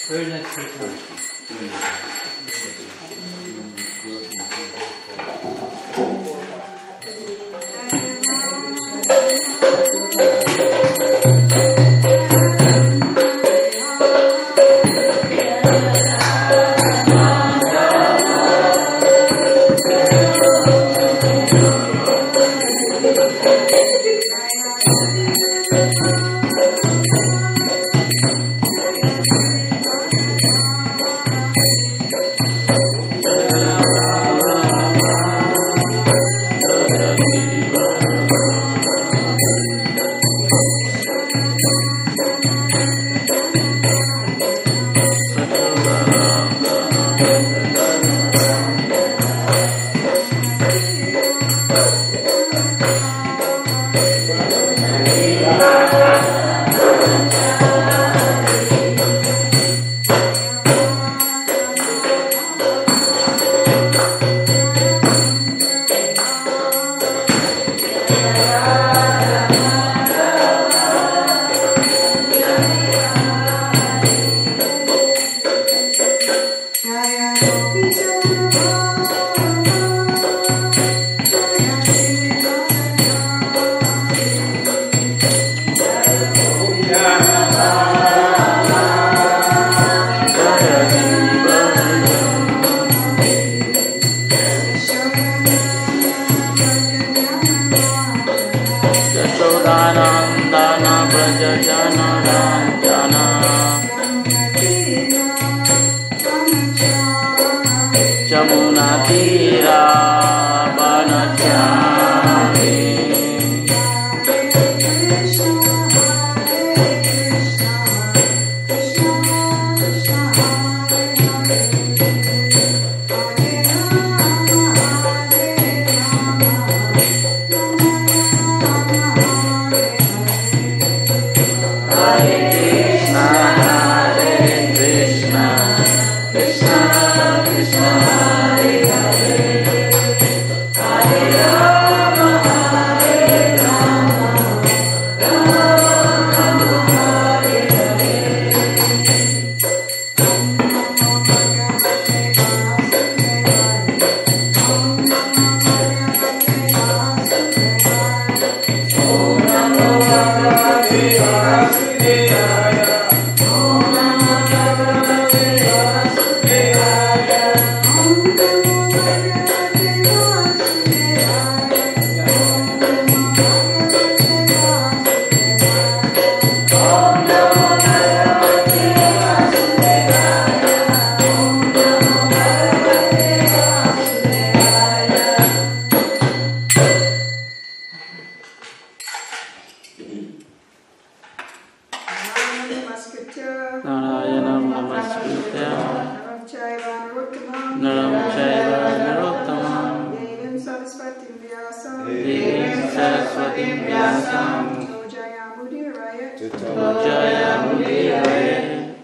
Very nice people.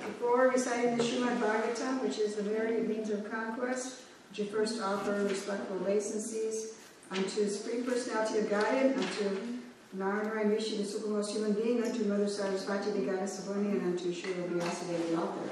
Before reciting the Srimad Bhagavatam, which is the varied means of conquest, would you first offer respectful obeisances unto His Supreme Personality of Godhead, unto Narayana Rishi, the supermost human being, unto Mother Saraswati, the Goddess of Learning, and unto Srila Vyasadeva, the author.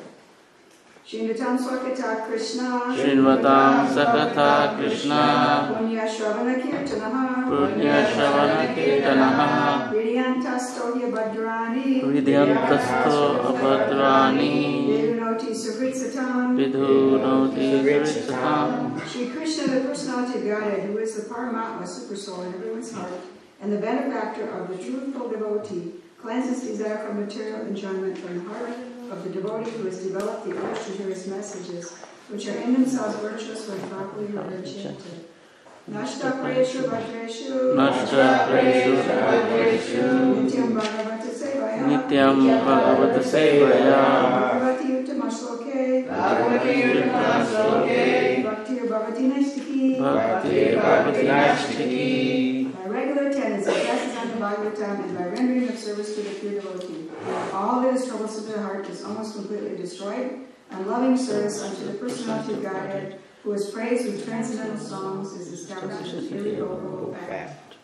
Shinvatam Swakata Krishna, Shinvatam Sakata Krishna, Punya Shravana Kirtanaha, Punya Shravana Kirtanaha, Vidyantastohya Bhadrani, Vidyantasto Abhadrani, Vidunoti Suvritsatam, Vidunoti Suvritsatam. Shri Krishna, the personality of Godhead, who is the Paramatma, super soul in everyone's heart, and the benefactor of the truthful devotee, cleanses desire from material enjoyment from the heart of the devotee who has developed the urge to hear his messages, which are in themselves virtuous when properly heard and chanted. Nashta Prayeshu Bhadreshu, Nashta Prayeshu Bhadreshu, Nityam Bhagavata Sevaya, Nityam Bhagavata Sevaya, Bhagavati Uttamasloke, Bhagavati Uttamasloke, Bhaktir Bhavati Naistiki, Bhaktir Bhavati Naistiki. By regular attendance, he passes on the Bhagavatam, and by rendering of service to the pure devotee, all that is troublesome to the heart is almost completely destroyed, and loving service unto the personality of Godhead, who is praised with transcendental songs, is established as irrevocable fact.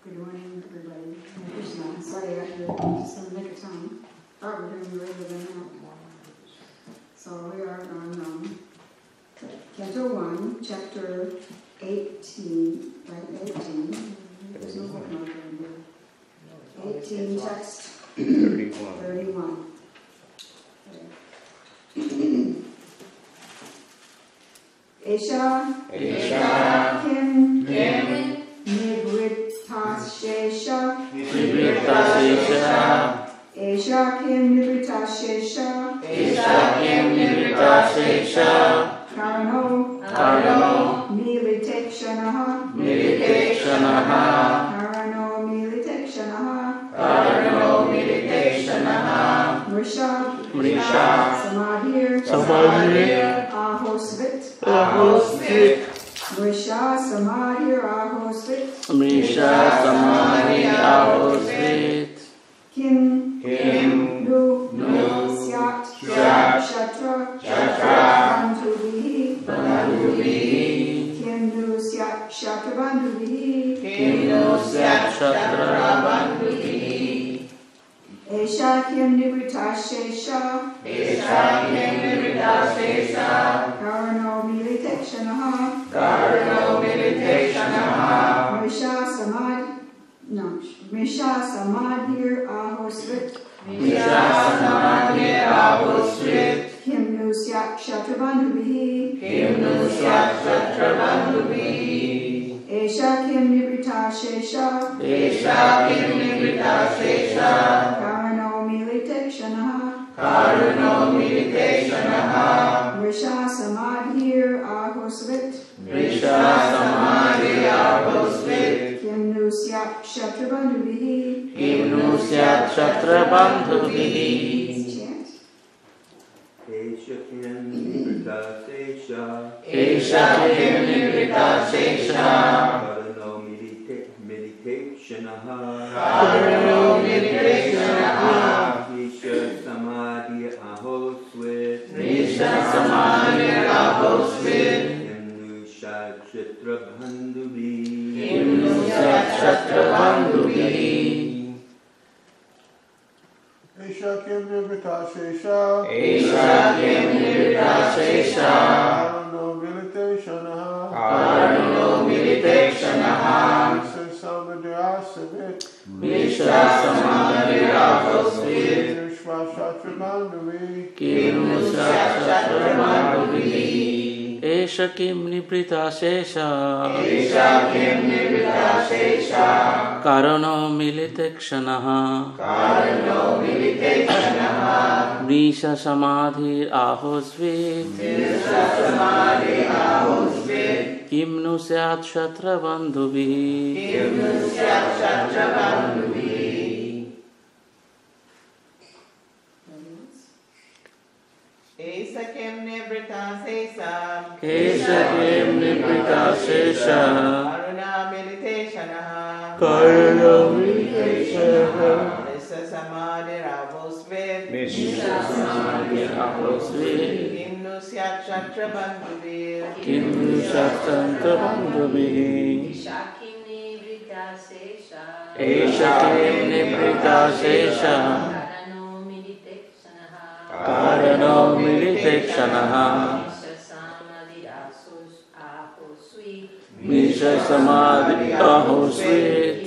Good morning, everybody. Krishna. Sorry, I got here just in the nick of time. thought we were doing later than that. So we are on Canto 1, Chapter 18, right? 18. There's no footnote in here. 18, text 31. Esha Kim Nivritasesha Esha Kim Nivritasesha Karno Militekshanaha Karno Militekshanaha Mrisha Samadhir Ahosvit Mrisha Samadhir Ahosvit Kim Nu Syat Shatra Bandhubihi Kim Nu Syat Shatra Bandhubihi Esha Kim Nivritasesha Karno Militekshanaha Mrisha Samadhir Ahosvit Kim Nu Syat Shatra Bandhubihi Esha Kim Nivritasesha Karno Militekshanaha Mrisha Samadhir Ahosvit Kim Nu Syat Shatra Bandhubihi Chant. Esha Kim Nivritasesha Karno Militekshanaha Mrisha Samadhi Ahosvit Kim Nu Syat Shatra Bandhubihi Esha Kim Nivritasesha Karno Militekshanaha Mrisha Samadhir Ahosvit Esha Kim Nivritasesha Karno Militekshanaha Mrisha Samadhir Ahosvit Kim Nu Syat Shatra Bandhubihi Esha Kim Nivritasesha Karuna Militekshanaha Mrisha Samadhir Ahosvit Kim Nu Syat Shatra Bandhubihi Esha Kim Nivritasesha Karno Militekshanaha Mrisha Samadhir Ahosvit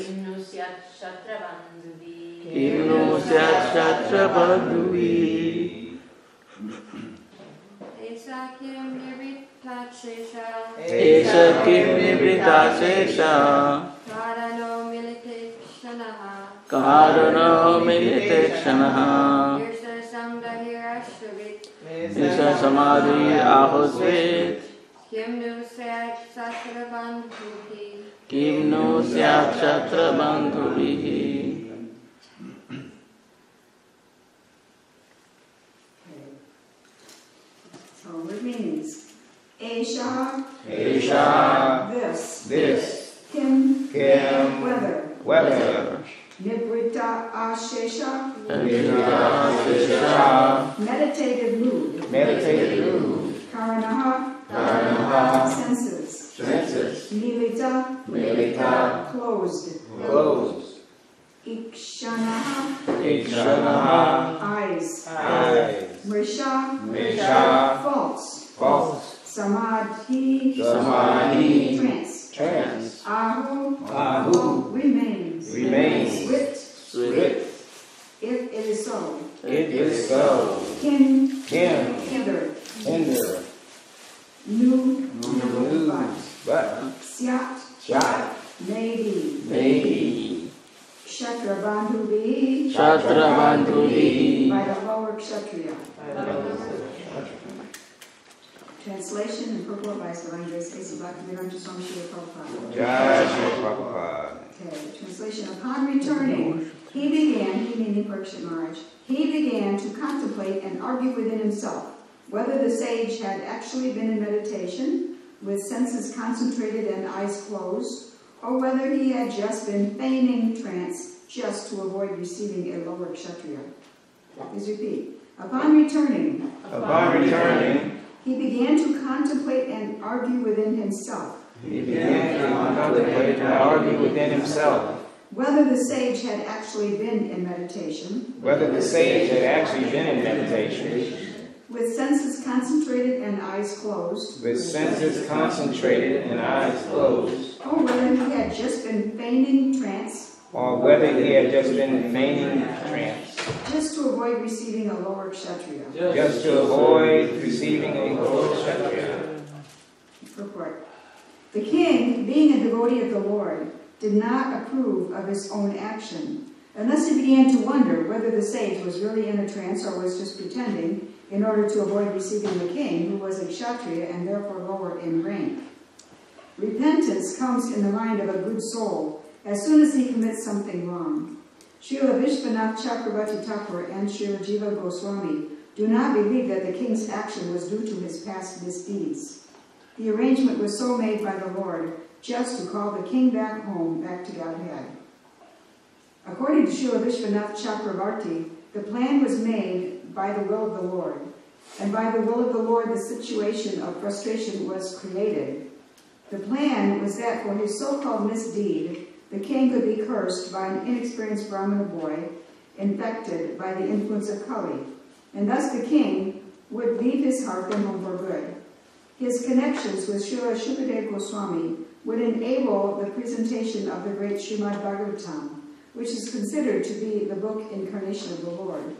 Kim Nu Syat Shatra Bandhubihi Esha Kim Nivritasesha Karno Militekshanaha Mrisha Samadhir Ahosvit Kim Nu Syat Shatra Bandhubihi So it means Esha this Kim Weather Nibrita Ashesha meditative mood Karanaha senses Milita closed Ikshanaha, eyes, Mrisha, false, Samadhi, trance, Ahu, remains, wit, if it is so, hinder, nu, but, syat, maybe, Kshatrabandhuvi, by the lower Kshatriya. Translation and purport by Saranga A.C. Bhaktivedanta Swami Srila Prabhupada. Okay, translation. Upon returning, he meaning Parikshit Maharaj, he began to contemplate and argue within himself whether the sage had actually been in meditation, with senses concentrated and eyes closed, or whether he had just been feigning trance just to avoid receiving a lower kshatriya. Please repeat. Upon returning, he began to contemplate and argue within himself. Whether the sage had actually been in meditation. With senses concentrated and eyes closed. Or whether he had just been feigning trance. Just to avoid receiving a lower kshatriya. Purport. The king, being a devotee of the Lord, did not approve of his own action, unless he began to wonder whether the sage was really in a trance or was just pretending in order to avoid receiving the king, who was a kshatriya and therefore lower in rank. Repentance comes in the mind of a good soul as soon as he commits something wrong. Srila Vishwanath Chakravarti Thakur and Srila Jiva Goswami do not believe that the king's action was due to his past misdeeds. The arrangement was so made by the Lord just to call the king back home, back to Godhead. According to Srila Vishwanath Chakravarti, the plan was made by the will of the Lord, and by the will of the Lord the situation of frustration was created. The plan was that for his so-called misdeed, the king could be cursed by an inexperienced Brahmana boy infected by the influence of Kali, and thus the king would leave his heart and home for good. His connections with Srila Shukadeva Goswami would enable the presentation of the great Srimad Bhagavatam, which is considered to be the book Incarnation of the Lord.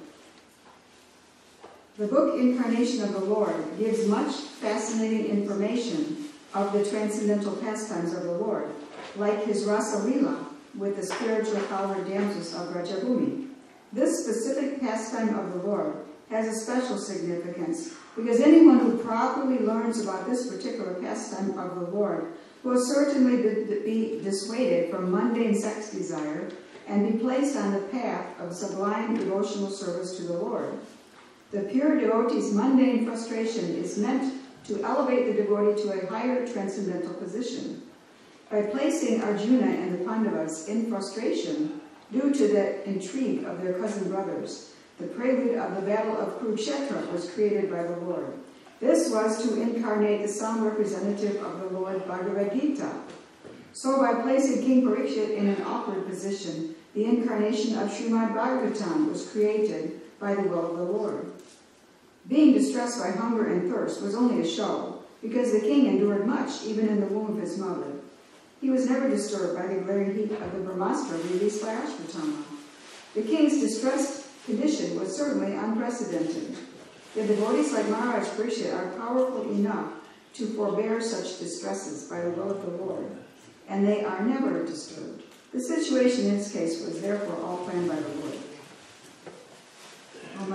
The book Incarnation of the Lord gives much fascinating information of the transcendental pastimes of the Lord, like his Rasa Lila with the spiritual power damsels of Rajabhumi. This specific pastime of the Lord has a special significance because anyone who properly learns about this particular pastime of the Lord will certainly be dissuaded from mundane sex desire and be placed on the path of sublime devotional service to the Lord. The pure devotee's mundane frustration is meant to elevate the devotee to a higher transcendental position. By placing Arjuna and the Pandavas in frustration due to the intrigue of their cousin brothers, the prelude of the battle of Kurukshetra was created by the Lord. This was to incarnate the sound representative of the Lord Bhagavad Gita. So by placing King Parikshit in an awkward position, the incarnation of Srimad Bhagavatam was created by the will of the Lord. Being distressed by hunger and thirst was only a show, because the king endured much, even in the womb of his mother. He was never disturbed by the glaring heat of the Brahmastra released by Ashvatthama. The king's distressed condition was certainly unprecedented. The devotees like Maharaj Parikshit are powerful enough to forbear such distresses by the will of the Lord, and they are never disturbed. The situation in this case was therefore all planned by the Lord. I was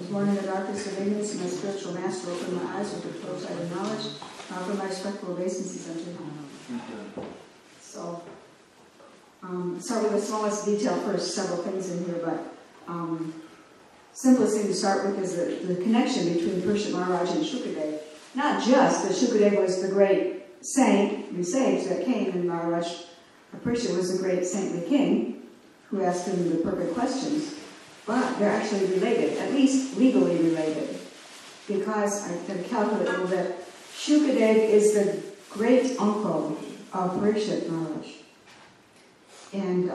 born in the darkness of ignorance, and my spiritual master opened my eyes with the full sight of knowledge. I offer my respectful obeisances unto him. So, start with the smallest detail first, several things in here, but simplest thing to start with is the connection between Parikshit Maharaj and Shukadeva. Not just that Shukadeva was the great saint, the sage that came, and Maharaj Parikshit was the great saintly king who asked him the perfect questions, but they're actually related, at least legally related, because I can calculate a little bit. Shukadeva is the great uncle of Parikshit Maharaj. And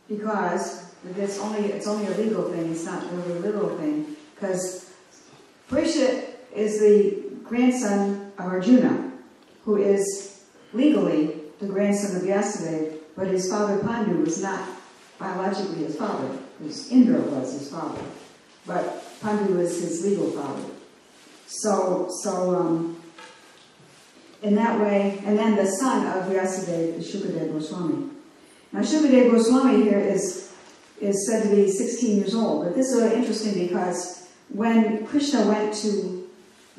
because it's only a legal thing, it's not really a literal thing, because Parikshit is the grandson of Arjuna, who is legally the grandson of Vyasadeva, but his father Pandu was not biologically his father, because Indra was his father, but Pandu was his legal father. So in that way, and then the son of Vyasadeva is Shukadeva Goswami. Now Shukadeva Goswami here is said to be 16 years old, but this is really interesting because when Krishna went to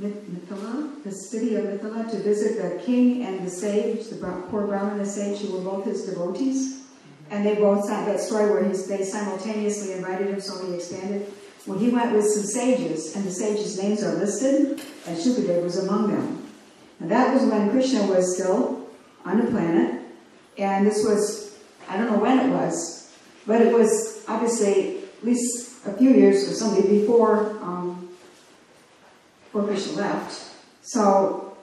Mithila, the city of Mithila, to visit the king and the sage, the poor Brahman and the sage, who were both his devotees, and they both had that story where they simultaneously invited him, so he expanded. Well, he went with some sages, and the sages' names are listed, and Shukadeva was among them. And that was when Krishna was still on the planet, and this was, I don't know when it was, but it was obviously at least a few years or something before Krishna left. So,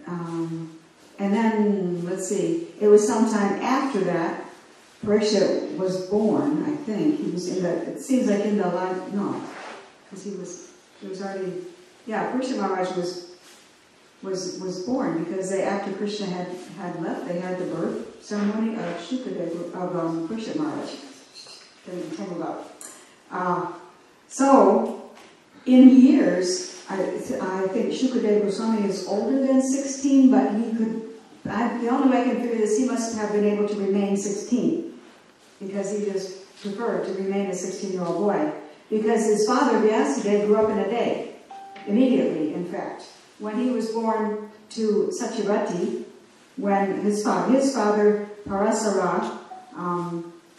and then, let's see, it was sometime after that, Parikshit was born, I think. He was in the, it seems like in the line, no, because he was already, yeah, Parikshit Maharaj was born because after Krishna had left, they had the birth ceremony of Shukadeva, of Parikshit Maharaj. Getting tangled up. So, in years, I think Shukadeva Goswami is older than 16, but he could, the only way I can figure this, he must have been able to remain 16, because he just preferred to remain a 16-year-old boy. Because his father, Vyasadeva, grew up in a day, immediately, in fact. When he was born to Satyavati, when his father Parasara,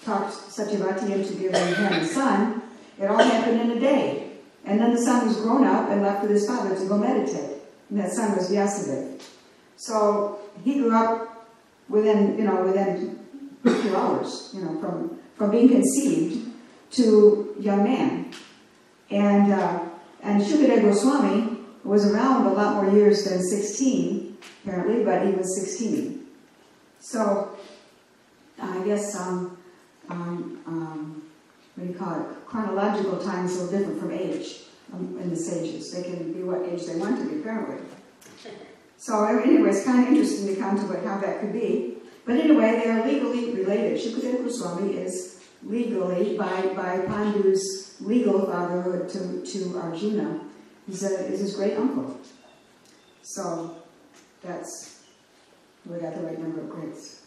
talked Satyavati into giving him a son, it all happened in a day. And then the son was grown up and left with his father to go meditate. And that son was Vyasadeva. So he grew up within a few hours, from being conceived to young man. And Shukadeva Goswami was around a lot more years than 16, apparently, but he was 16. So I guess what do you call it? Chronological time is a little different from age in the sages. They can be what age they want to be, apparently. So anyway, it's kind of interesting to contemplate how that could be. But anyway, they are legally related. Shukadeva Goswami is legally, by Pandu's legal fatherhood to Arjuna, is his great uncle. So that's, we got the right number of greats.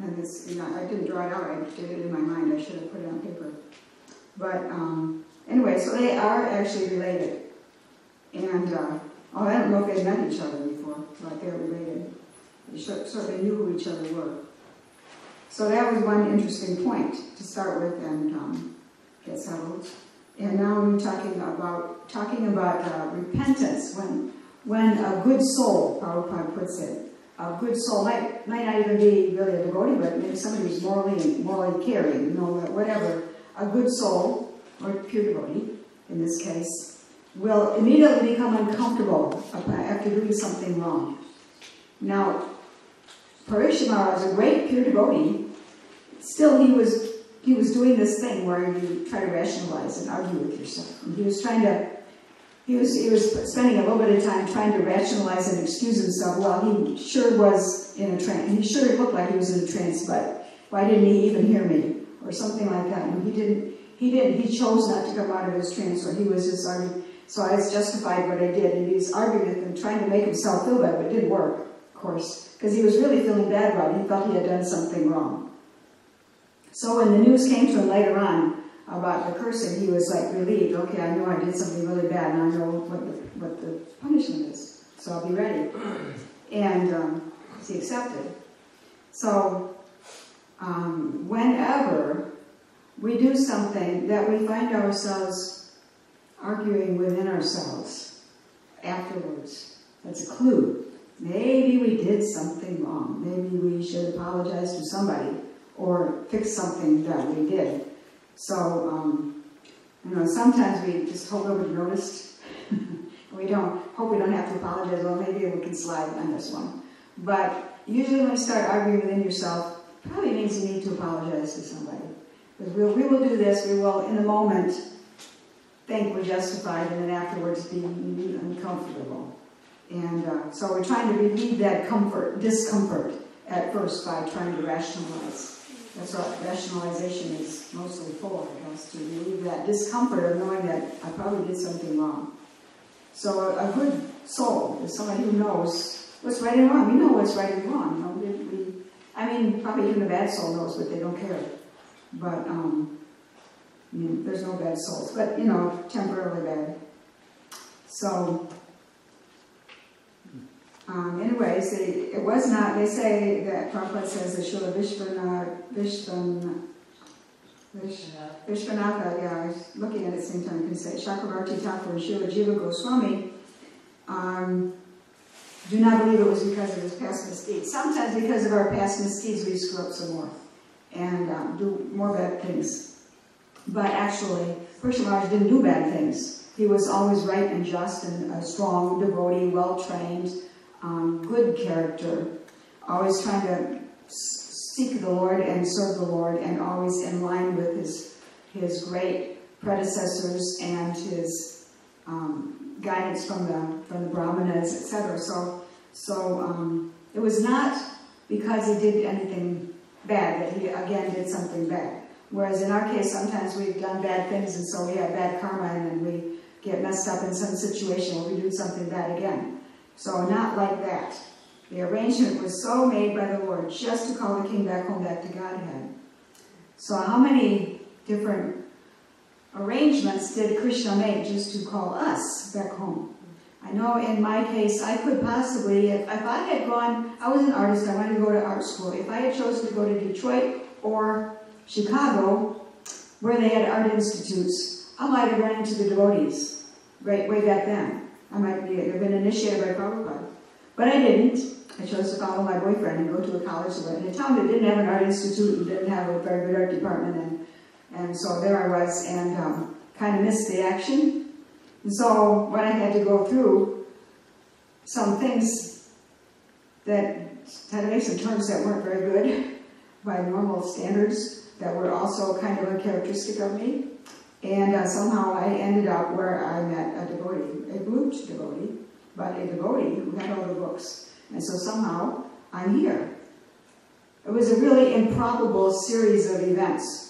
And this, I didn't draw it out, I did it in my mind, I should have put it on paper. But anyway, so they are actually related. And I don't know if they met each other before, but they're related. They certainly knew who each other were. So that was one interesting point to start with and get settled. And now we're talking about repentance. When a good soul, Prabhupada puts it, a good soul might not even be really a devotee, but maybe somebody who's morally caring, whatever. A good soul, or pure devotee, in this case, will immediately become uncomfortable after doing something wrong. Now, Parikshit Maharaj, a great pure devotee, still he was doing this thing where you try to rationalize and argue with yourself. And he was spending a little bit of time trying to rationalize and excuse himself. Well, he sure was in a trance. He sure looked like he was in a trance, but why didn't he even hear me? Or something like that. And he chose not to come out of his trance, or he was just arguing. So I was justified what I did, and he was arguing with him, trying to make himself feel bad, but it didn't work, of course, because he was really feeling bad about it. He thought he had done something wrong. So when the news came to him later on about the cursing, he was like relieved. Okay, I know I did something really bad, and I know what the punishment is, so I'll be ready. And he accepted. So whenever we do something that we find ourselves arguing within ourselves afterwards, that's a clue. Maybe we did something wrong. Maybe we should apologize to somebody or fix something that we did. So, sometimes we just hope nobody noticed. We hope we don't have to apologize. Well, maybe we can slide on this one. But usually when you start arguing within yourself, probably means you need to apologize to somebody. Because we will do this, we will, in the moment, think we're justified, and then afterwards be uncomfortable. And so we're trying to relieve that discomfort at first by trying to rationalize. That's what rationalization is mostly for, I guess, to relieve that discomfort of knowing that I probably did something wrong. So a good soul is somebody who knows what's right and wrong. We know what's right and wrong. I mean, probably even a bad soul knows, but they don't care. But there's no bad souls, but temporarily bad. So, anyways, it was not. They say that Prabhupada says that Srila Vishwanatha, yeah, I was looking at it at the same time, I can say Chakravarti Thakur and Srila Jiva Goswami do not believe it was because of his past misdeeds. Sometimes because of our past misdeeds we screw up some more and do more bad things. But actually, Krishna Maharaj didn't do bad things. He was always right and just and a strong devotee, well-trained, good character, always trying to seek the Lord and serve the Lord, and always in line with his great predecessors and his guidance from the Brahmanas, etc. So it was not because he did anything bad that he again did something bad. Whereas in our case, sometimes we've done bad things, and so we have bad karma, and then we get messed up in some situation where we do something bad again. So not like that. The arrangement was so made by the Lord just to call the king back home, back to Godhead. So how many different arrangements did Krishna make just to call us back home? I know in my case, I could possibly, if I had gone, I was an artist, I wanted to go to art school. If I had chosen to go to Detroit or Chicago, where they had art institutes, I might have run into the devotees way back then. I might have been initiated by Prabhupada. But I didn't. I chose to follow my boyfriend and go to a college in a town that didn't have an art institute and didn't have a very good art department. And so there I was, and kind of missed the action. And so when I had to go through some things that had to make some terms that weren't very good by normal standards, that were also kind of a characteristic of me. And somehow I ended up where I met a devotee, a brute devotee, but a devotee who had all the books. And so somehow I'm here. It was a really improbable series of events.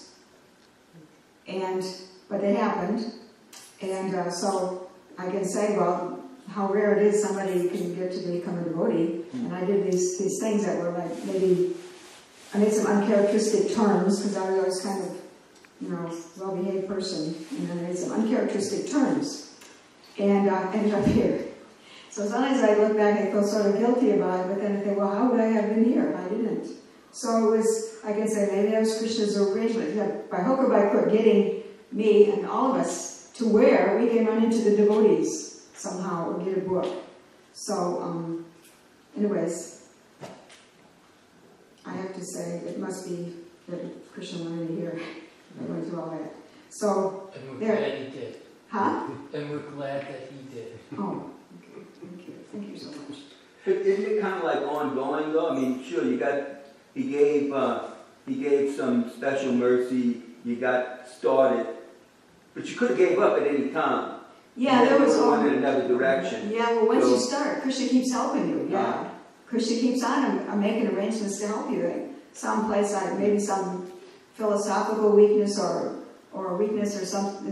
But they happened. And so I can say, well, how rare it is somebody can get to become a devotee. And I did these things that were like maybe, I made some uncharacteristic turns because I was always kind of, well-behaved person. And then I made some uncharacteristic turns. And ended up here. So sometimes I look back and I feel sort of guilty about it, but then I think, well, how would I have been here? I didn't. So it was, I can say, maybe that was Krishna's arrangement, by hook or by crook, getting me and all of us to where we can run into the devotees somehow or get a book. So, anyways, I have to say it must be that Krishna wanted me here. I went through all that. So, and we're glad he did. Huh? And we're glad that he did. Oh. Thank you so much. Isn't it kind of like ongoing though? I mean, sure, he gave some special mercy, you got started, but you could have gave up at any time. Yeah, there was one in another direction. Yeah, well, once you start, Krishna keeps helping you. Yeah, Krishna keeps on making arrangements to help you. Someplace, maybe some philosophical weakness or a weakness or some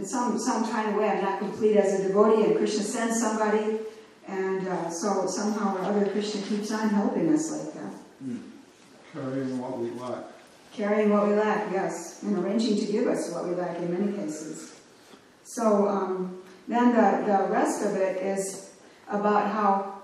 kind of way. I'm not complete as a devotee, and Krishna sends somebody. And so somehow or other, Krishna keeps on helping us like that. Carrying what we lack. Carrying what we lack, yes. And arranging to give us what we lack in many cases. So then the rest of it is about how,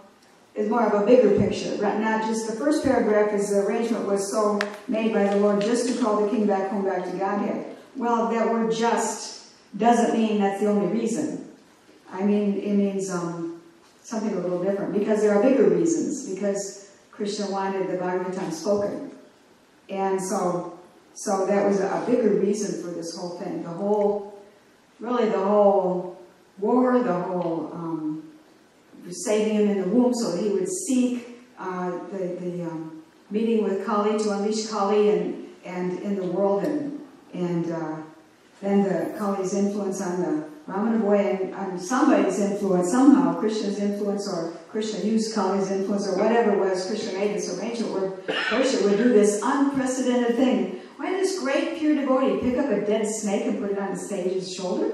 is more of a bigger picture. Not just the first paragraph is the arrangement was so made by the Lord just to call the king back home, back to Godhead. Well, that word just doesn't mean that's the only reason. I mean, it means something a little different, because there are bigger reasons, because Krishna wanted the Bhagavatam spoken. And so that was a bigger reason for this whole thing. The whole war, the whole saving him in the womb so that he would seek the meeting with Kali to unleash Kali and in the world and then the Kali's influence on the Ramana boy and somebody's influence, somehow Krishna's influence, or Krishna used Kali's influence, or whatever it was, Krishna made this arrangement where Krishna would do this unprecedented thing. Why did this great pure devotee pick up a dead snake and put it on the sage's shoulder?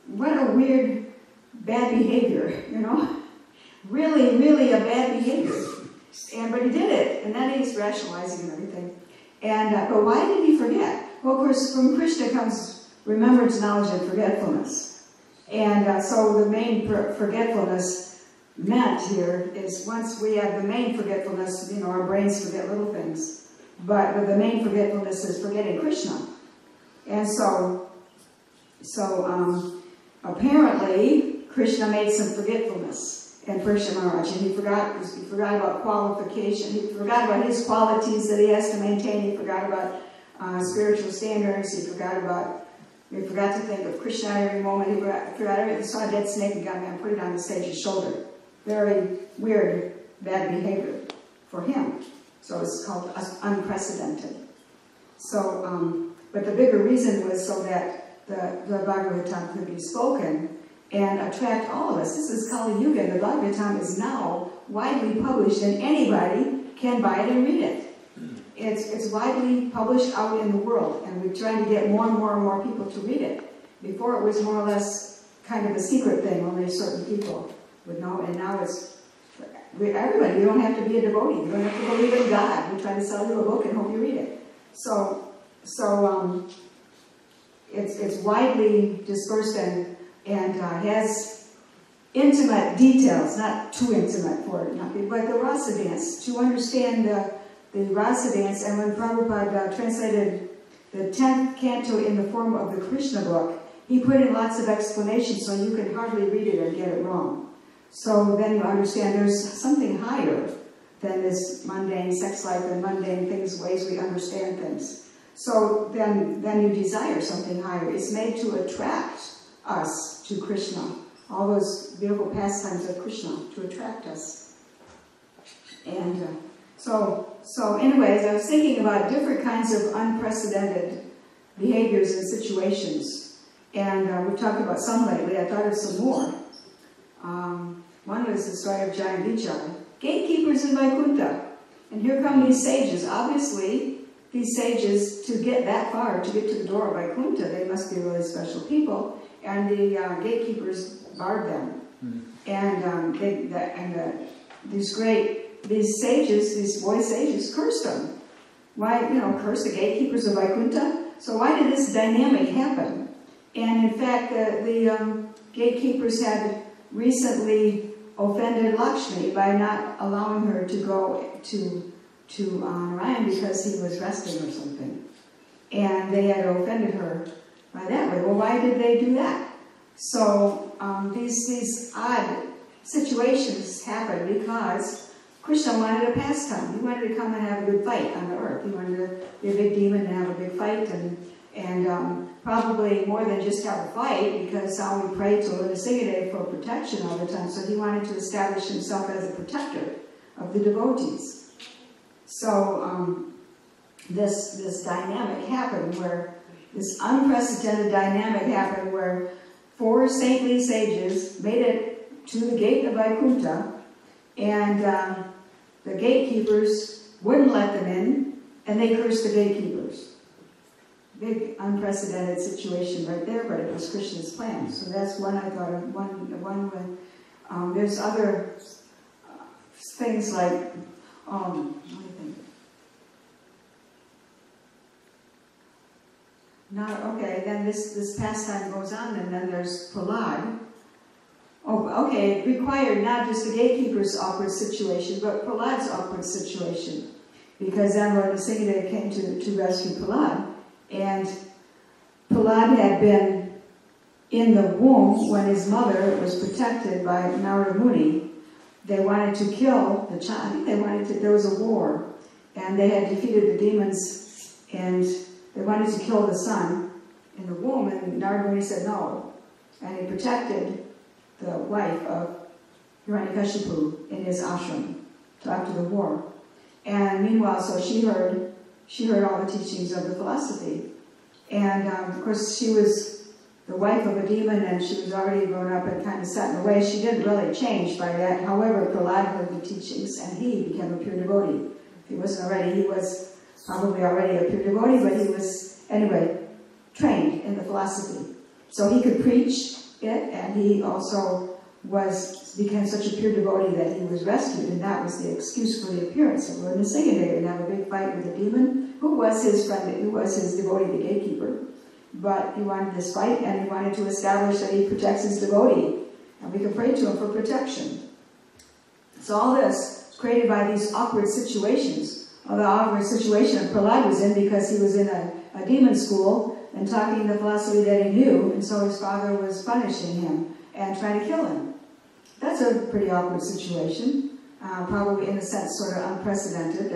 What a weird, bad behavior, you know? Really, really a bad behavior. But he did it, and then he's rationalizing and everything. But why did he forget? Well, of course, from Krishna comes remembrance, knowledge, and forgetfulness. And so the main forgetfulness meant here is once we have the main forgetfulness, you know, our brains forget little things. But the main forgetfulness is forgetting Krishna. And so apparently, Krishna made some forgetfulness in Parikshit Maharaj, and he forgot about qualification. He forgot about his qualities that he has to maintain. He forgot about spiritual standards. He forgot to think of Krishna every moment. He forgot everything. He saw a dead snake and got and put it on the sage's shoulder. Very weird, bad behavior for him. So it's called unprecedented. So, but the bigger reason was so that the Bhagavatam could be spoken and attract all of us. This is Kali Yuga, and the Bhagavatam is now widely published, and anybody can buy it and read it. It's widely published out in the world, and we're trying to get more and more and more people to read it. Before it was more or less kind of a secret thing, only certain people would know, and now it's everybody. You don't have to be a devotee. You don't have to believe in God. We try to sell you a book and hope you read it. So it's widely dispersed and has intimate details, not too intimate for it, but the rasa dance. To understand the rasa dance, and when Prabhupada translated the 10th canto in the form of the Krishna book, he put in lots of explanations so you can hardly read it and get it wrong. So then you understand there's something higher than this mundane sex life and mundane things, ways we understand things. So then you desire something higher. It's made to attract us to Krishna. All those beautiful pastimes of Krishna to attract us. And so anyways, I was thinking about different kinds of unprecedented behaviors and situations. And we've talked about some lately. I thought of some more. One was the story of Giant Vichara. Gatekeepers in Vaikuntha. And here come these sages. Obviously, these sages, to get that far, to get to the door of Vaikuntha, they must be really special people. And the gatekeepers barred them. And these sages, these boy sages, cursed them. Why, curse the gatekeepers of Vaikuntha? So why did this dynamic happen? And in fact, the gatekeepers had recently offended Lakshmi by not allowing her to go to Narayan because he was resting or something. And they had offended her by that way. Well, why did they do that? So these odd situations happened because Krishna wanted a pastime. He wanted to come and have a good fight on the earth. He wanted to be a big demon and have a big fight, and probably more than just have a fight, because we pray to Lord Nrsimhadev for protection all the time. So he wanted to establish himself as a protector of the devotees. So this dynamic happened where this unprecedented dynamic happened where 4 saintly sages made it to the gate of Vaikuntha, and the gatekeepers wouldn't let them in, and they cursed the gatekeepers. Big unprecedented situation right there, but it was Krishna's plan. So that's one I thought of. One when there's other things like what do you think? Then this pastime goes on, and then there's Prahlad. It required not just the gatekeeper's awkward situation, but Prahlad's awkward situation. Because then Lord Nrsimhadev came to rescue Prahlad, and Prahlad had been in the womb when his mother was protected by Narada Muni. They wanted to kill the child. I think there was a war, and they had defeated the demons, and they wanted to kill the son in the womb, and Narada Muni said no. And he protected the wife of Hiranyakashipu in his ashram after the war. And meanwhile, so she heard all the teachings of the philosophy. And of course, she was the wife of a demon, and she was already grown up and kind of set in a way. She didn't really change by that. However, Prahlad heard the teachings, and he became a pure devotee. If he wasn't already, he was probably already a pure devotee, but he was, anyway, trained in the philosophy. So he could preach it, and he also became such a pure devotee that he was rescued, and that was the excuse for the appearance of Lord Nrsimhadev, and have a big fight with a demon who was his friend, who was his devotee, the gatekeeper. But he wanted this fight, and he wanted to establish that he protects his devotee, and we can pray to him for protection. So all this created by these awkward situations. The awkward situation Prahlad was in because he was in a demon school and talking the philosophy that he knew, and so his father was punishing him and trying to kill him. That's a pretty awkward situation, probably in a sense sort of unprecedented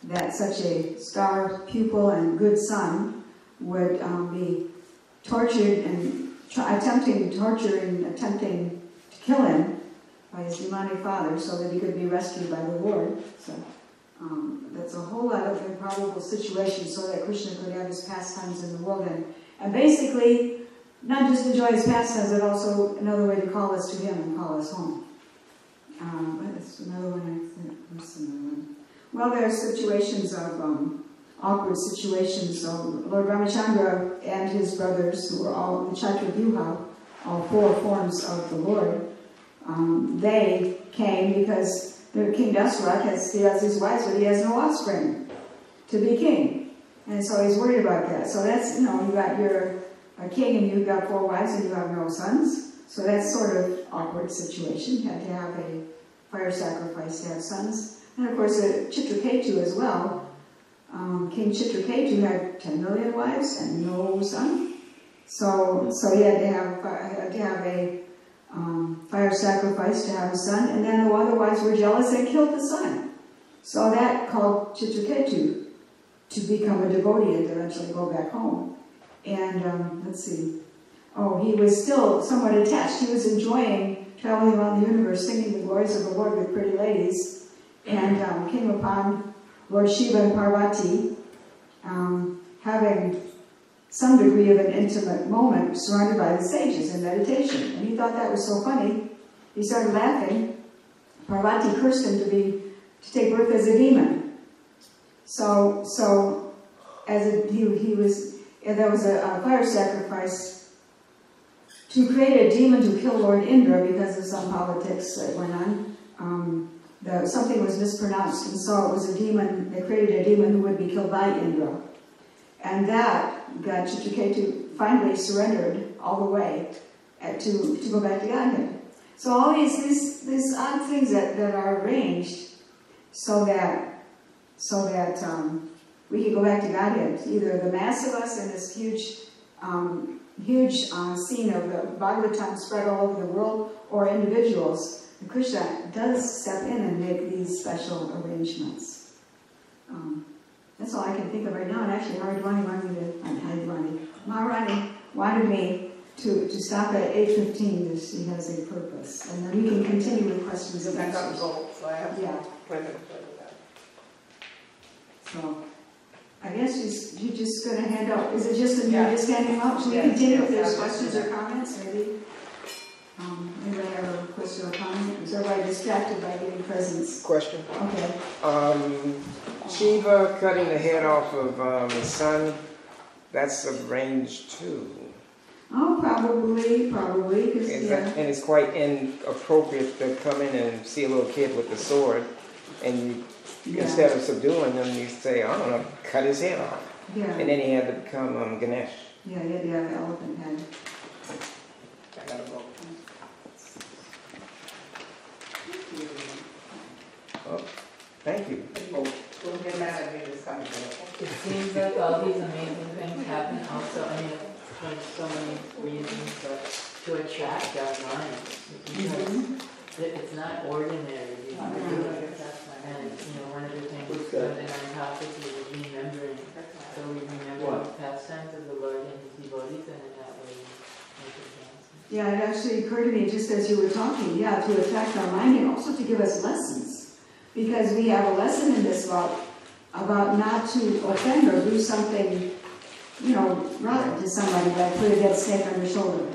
that such a star pupil and good son would be tortured and attempting to kill him by his demonic father so that he could be rescued by the Lord. So that's a whole lot of improbable situations so that Krishna could have his pastimes in the world and basically not just enjoy his pastimes, but also another way to call us to him and call us home. That's another one, I think. What's another one? Well, there are situations of awkward situations. So Lord Ramachandra and his brothers, who were all the Chaturvyuha, all four forms of the Lord, they came because King Dasharatha has his wives, but he has no offspring to be king. And so he's worried about that. So that's, you're a king and you've got 4 wives and you have no sons. So that's sort of awkward situation. You had to have a fire sacrifice to have sons. And of course, Chitraketu as well. King Chitraketu had 10 million wives and no son. So he had to have a fire sacrifice to have a son. And then the other wives were jealous and killed the son. So that called Chitraketu to become a devotee and eventually go back home. And let's see. Oh, he was still somewhat attached. He was enjoying traveling around the universe, singing the glories of the Lord with pretty ladies, and came upon Lord Shiva and Parvati having some degree of an intimate moment surrounded by the sages in meditation. And he thought that was so funny. He started laughing. Parvati cursed him to take birth as a demon. So there was a fire sacrifice to create a demon to kill Lord Indra because of some politics that went on. Something was mispronounced, and so it was a demon. They created a demon who would be killed by Indra. And that got Chitraketu finally surrendered all the way to go back to Godhead. So all these odd things that are arranged so that we can go back to Godhead. Either the mass of us in this huge scene of the Bhagavatam spread all over the world, or individuals. And Krishna does step in and make these special arrangements. That's all I can think of right now. And actually, Maharani wanted me to stop at 8:15 because she has a purpose. And then we can continue with questions and answers. So I have present for that. So I guess you're just going to hand out. Is it just you're just handing out? Should we continue if there's questions or comments? Maybe. Anybody have a question or comment? Is everybody distracted by getting presents? Question. Okay. Shiva cutting the head off of his son, that's arranged too. Oh, probably. And it's quite inappropriate to come in and see a little kid with a sword, and instead of subduing them, you say, I don't know, cut his head off. Yeah. And then he had to become Ganesh. Yeah, the elephant head. I got a vote. Oh, thank you. Don't get mad at me this time. It seems like all these amazing things happen also, there's so many reasons to attract our minds. Because it's not ordinary. And one of the things good in our topic is remembering. So we remember the pastimes of the Lord and His devotees, and in that way we make advancement. Yeah, it actually occurred to me just as you were talking, to attract our mind and also to give us lessons. Because we have a lesson in this about not to offend or do something, rotten to somebody, like put a dead snake on your shoulder.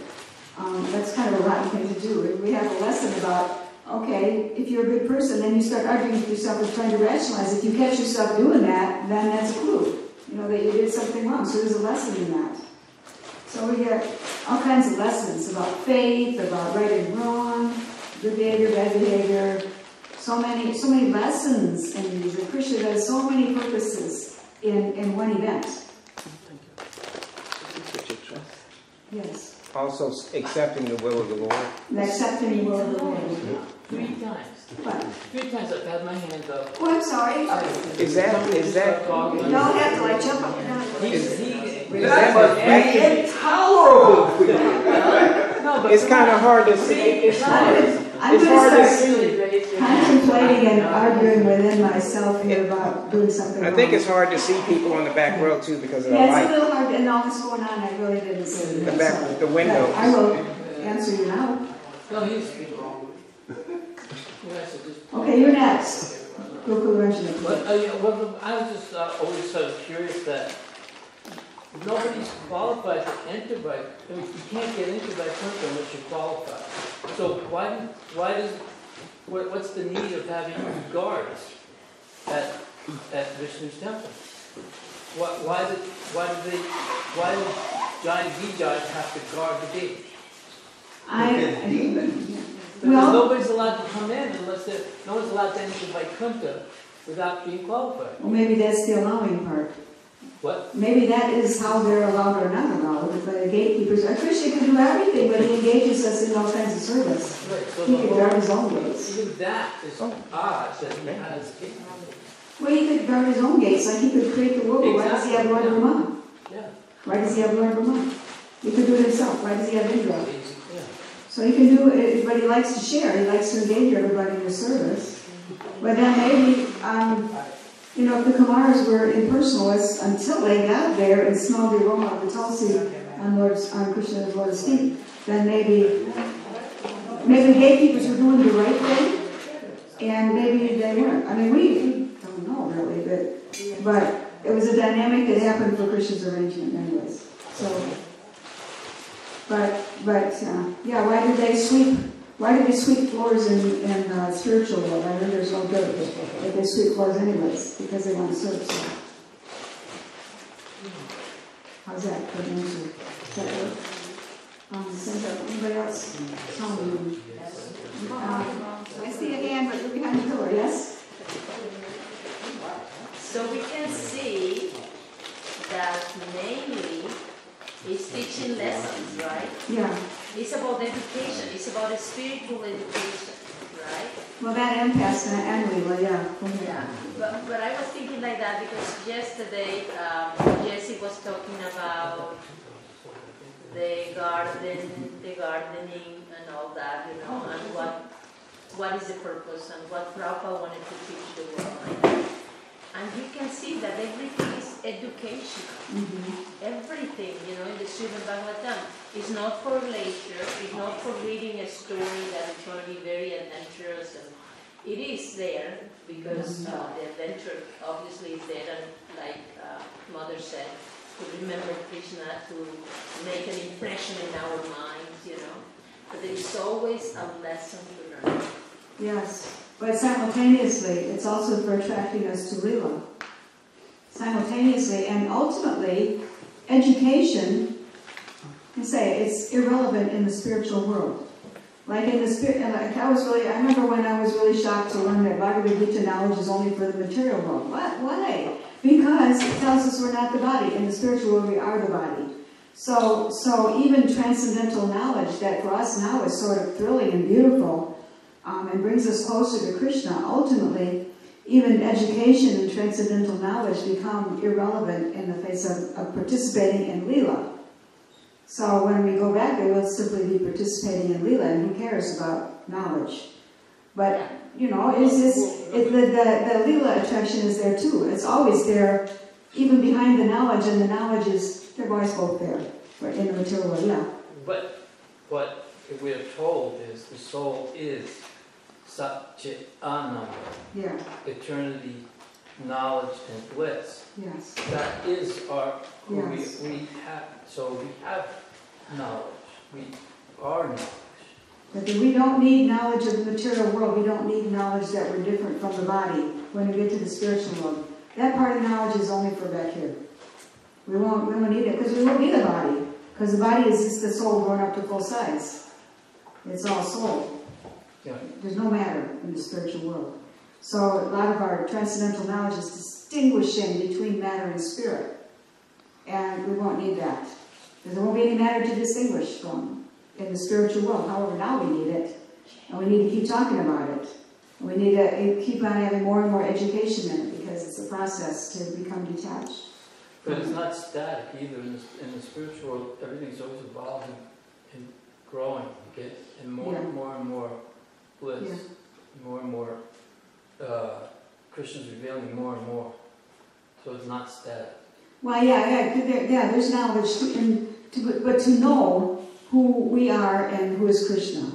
That's kind of a rotten thing to do. And we have a lesson about, okay, if you're a good person, then you start arguing with yourself and trying to rationalize. If you catch yourself doing that, then that's a clue, that you did something wrong. So there's a lesson in that. So we get all kinds of lessons about faith, about right and wrong, good behavior, bad behavior. So many lessons in these. And Krishna does so many purposes in one event. Yes. Also accepting the will of the Lord. And accepting the will of the Lord. 3 times. What? 3 times I've had my hands up. Oh, I'm sorry. Is that? You don't have to like jump up and down. That must be intolerable for you. No, but It's kind of hard to see. It's not. I'm It's going hard to to start contemplating and arguing within myself here about doing something I wrong. think it's hard to see people on the back row too because of the Yeah, it's a light. little hard, and all this going on, I really didn't see The it. back, the window. I will answer you now. No, he's wrong. Okay, you're next. Gokul Ranjana. Well, I was just always sort of curious that nobody's qualified to enter by, you can't get into by Vaikuntha unless you're qualified. So what's the need of having guards at Vishnu's temple? Why did Giant Vijay have to guard the gate? Because nobody's allowed to come in unless no one's allowed to enter Vaikuntha without being qualified. Well, maybe that's the allowing part. What? Maybe that is how they're allowed or not allowed. The gatekeepers, Krishna can do everything, but he engages us in all kinds of service. Right, so He can guard his own gates. even that is odd that he has. Well, he could guard his own gates, like he could create the world. Why does he have Lord Brahma? Yeah. Why does he have Lord Brahma? He could do it himself. Why does he have Indra? Yeah. So he can do it, but he likes to share. He likes to engage everybody in his service. But then maybe, if the Kumaras were impersonalists until they got there and smelled the aroma of the tulsi on Krishna's Lord's feet, then maybe the gatekeepers were doing the right thing, and maybe they weren't. I mean, we don't know really, but it was a dynamic that happened for Krishna's arrangement anyways. So, why did they sweep? Why did they sweep floors in spiritual world? I know there's no dirt, but they sweep floors anyways because they want to serve. So. How's that? Good answer. Does that work? Anybody else? I see a hand, but you're behind the pillar. Yes. So we can see that mainly it's teaching lessons, right? Yeah. It's about education. It's about a spiritual education, right? Well, that impacts annually, yeah. Yeah. But I was thinking like that because yesterday Jesse was talking about the gardening and all that, and what is the purpose and what Prabhupada wanted to teach the world. And you can see that everything is education. Mm-hmm. Everything, in the Srimad Bhagavatam is not for leisure, it's not for reading a story that is going to be very adventurous. And it is there because the adventure obviously is there, and like Mother said, to remember Krishna, to make an impression in our minds, But there is always a lesson to learn. Yes. But simultaneously, it's also for attracting us to Leela. Simultaneously, and ultimately, education, it's irrelevant in the spiritual world. Like in the spirit, I remember when I was really shocked to learn that Bhagavad Gita knowledge is only for the material world. What? Why? Because it tells us we're not the body. In the spiritual world, we are the body. So even transcendental knowledge that for us now is sort of thrilling and beautiful, and brings us closer to Krishna, ultimately, even education and transcendental knowledge become irrelevant in the face of participating in Leela. So when we go back there, we'll simply be participating in Leela, and who cares about knowledge? But, the Leela attraction is there too. It's always there, even behind the knowledge, and the knowledge is, they're always both there, in the material world, yeah. But what we are told is the soul is Sat Chit Ananda, Yeah, eternity, knowledge, and bliss. yes. That is our, who Yes. we have, so we have knowledge, we are knowledge. But we don't need knowledge of the material world. We don't need knowledge that we're different from the body when we get to the spiritual world. That part of knowledge is only for back here. We won't need it because we won't need a body. Because the body is just the soul grown up to full size. It's all soul. Yeah. There's no matter in the spiritual world. So a lot of our transcendental knowledge is distinguishing between matter and spirit. And we won't need that. Because there won't be any matter to distinguish from in the spiritual world. However, now we need it. And we need to keep talking about it. And we need to keep on having more and more education in it because it's a process to become detached. But it's not static either. In the spiritual world, everything's always evolving and growing. You get and more Yeah. and more and more bliss, Yeah. more and more Krishna's revealing more and more. So it's not static. Well, yeah, there's knowledge, but to know who we are and who is Krishna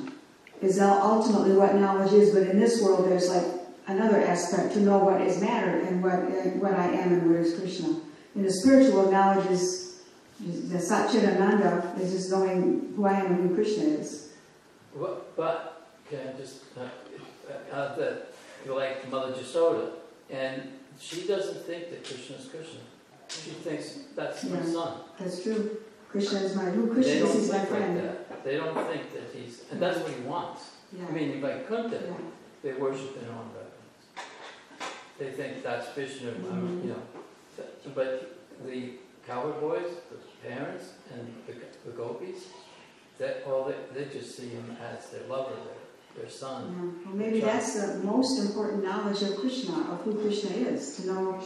is ultimately what knowledge is. But in this world, there's like another aspect to know what is matter and what I am and what is Krishna. In the spiritual world, knowledge is the Satchidananda is just knowing who I am and who Krishna is. But can I just like Mother Jasoda, and she doesn't think that Krishna is Krishna. She thinks that's my son. That's true. Krishna is who Krishna is, he's my friend. Like that. They don't think that he's, and that's what he wants. Yeah. I mean, like Kunta, Yeah. they worship in own reverence. They think that's Vishnu, you know. But the cowherd boys, the parents, and the gopis, they just see him as their lover, their son. Yeah. Well, maybe that's the most important knowledge of Krishna, of who Krishna is, to know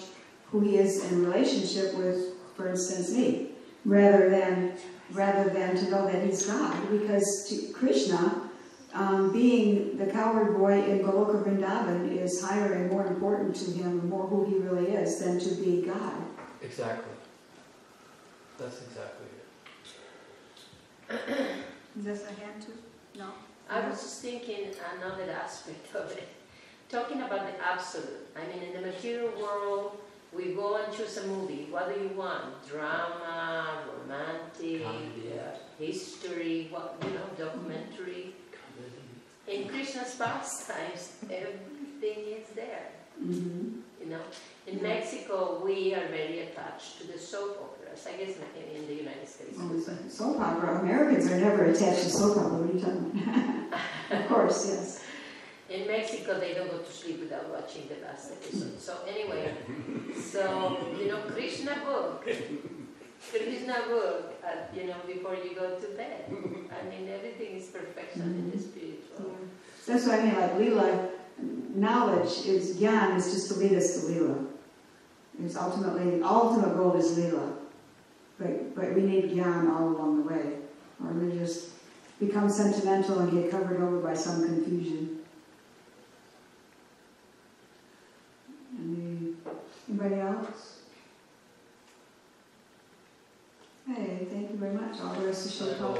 who he is in relationship with, for instance, me, rather than to know that he's God. Because to Krishna, being the cowherd boy in Goloka Vrindavan is higher and more important to him, more who he really is, than to be God. Exactly. That's exactly it. Is this a hand too? No. I was just thinking another aspect of it. Talking about the absolute. I mean, in the material world, we go and choose a movie. What do you want? Drama, romantic, history, documentary. In Krishna's pastimes, everything is there. Mm-hmm. In Mexico, we are very attached to the soap operas. I guess in the United States. Oh, soap opera. Americans are never attached to soap opera. What are you talking about? Of course, yes. In Mexico, they don't go to sleep without watching the last episode. So anyway, Krishna book, before you go to bed. I mean, everything is perfection in the spiritual. Yeah. That's what I mean, like Leela, knowledge is, Gyan is just to lead us to Leela. It's ultimate goal is Leela. But we need Gyan all along the way. Or we just become sentimental and get covered over by some confusion. Anybody else? Hey, thank you very much. All the rest of the show.